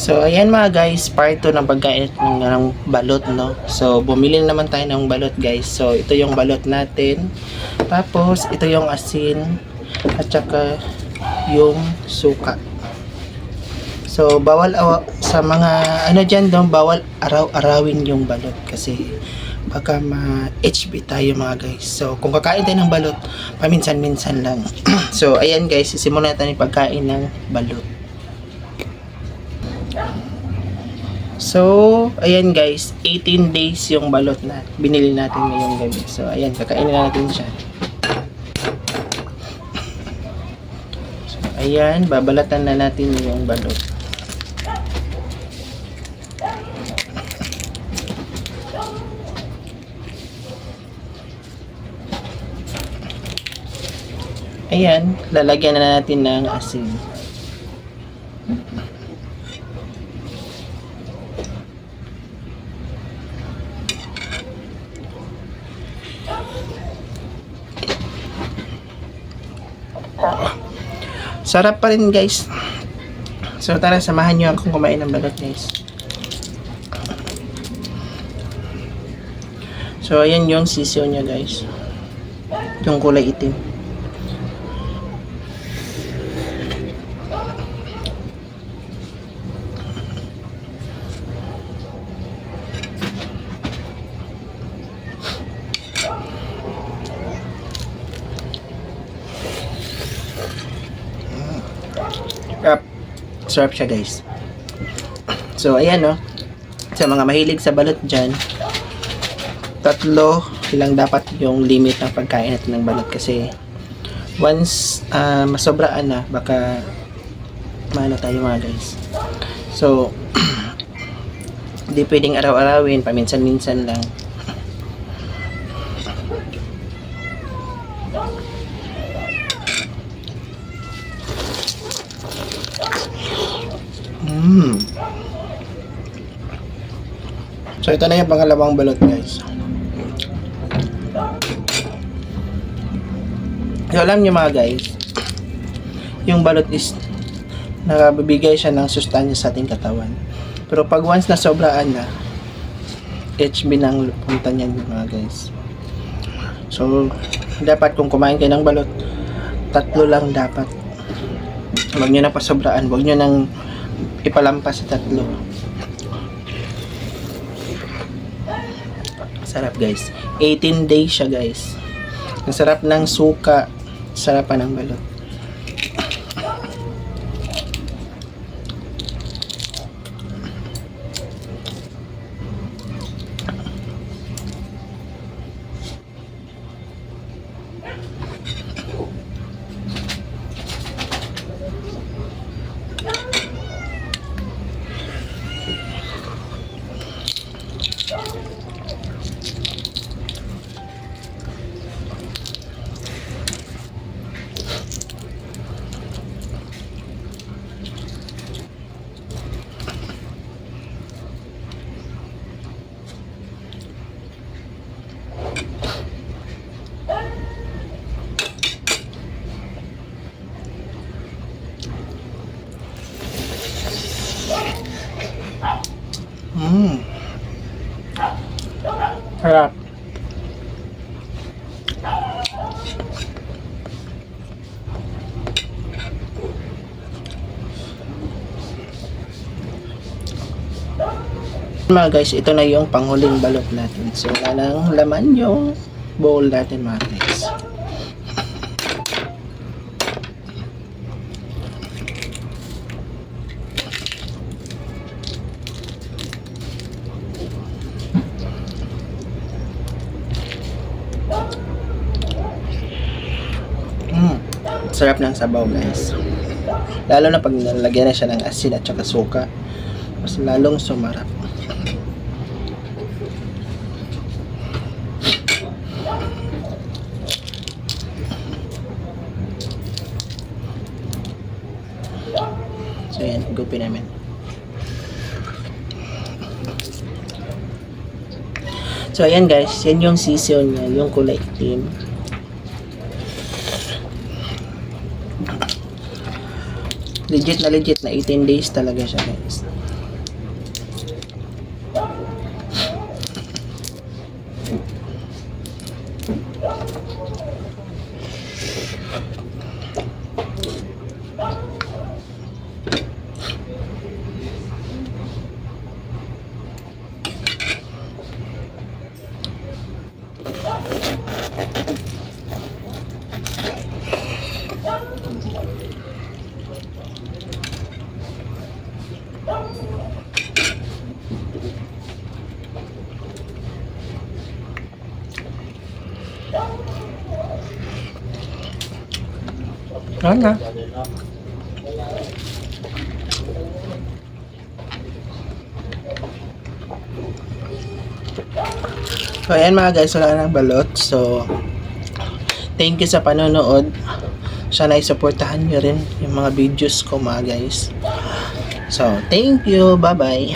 So, ayan mga guys, part 2 ng pagkain ng balot, no? So, bumili naman tayo ng balot, guys. So, ito yung balot natin. Tapos, ito yung asin. At saka, yung suka. So, bawal sa mga, ano dyan doon, bawal araw-arawin yung balot. Kasi, baka ma-HB tayo mga guys. So, kung kakain tayo ng balot, paminsan-minsan lang. So, ayan guys, sisimulan natin yung pagkain ng balot. So, ayan guys, 18 days yung balot na binili natin ngayong gabi. So, ayan, kakainin na natin siya. So, ayan, babalatan na natin yung balot. Ayan, lalagyan na natin ng asin. Sarap pa rin guys. So tara, samahan nyo akong kumain ng balot guys. So ayan yung sisiyo nya guys. Yung kulay itim. Sarap siya guys. So ayan no, sa mga mahilig sa balot dyan, 3 lang dapat yung limit ng pagkain natin ng balot. Kasi once masobraan na, baka maano tayo mga guys. So hindi pwedeng araw-arawin, paminsan-minsan lang. So ito na yung pangalawang balot guys. So alam nyo mga guys, yung balot is nakabibigay siya ng sustansya sa ating katawan. Pero pag once na sobraan na, HB ng punta niyan mga guys. So dapat kung kumain kayo ng balot, 3 lang dapat. Huwag nyo na pasobraan, huwag nyo nang ipalampas sa 3. Sarap guys. 18 days siya guys. Ang sarap ng suka, sarap pa ng balot. Sarap. Mga guys, ito na yung panghuling balot natin. So, wala nang laman yung bowl natin mga guys. Sarap ng sabaw guys. Lalo na pag nalagyan na siya ng asin at saka suka, mas lalong sumarap. So yan, gupin namin. So ayan guys, yan yung sisiyo niya, yung kulay itim. Legit na 18 days talaga siya guys. Ano? So, ayan mga guys, wala nang balot. So, thank you sa panonood. Sana i-supportahan nyo rin yung mga videos ko mga guys. So, thank you. Bye-bye.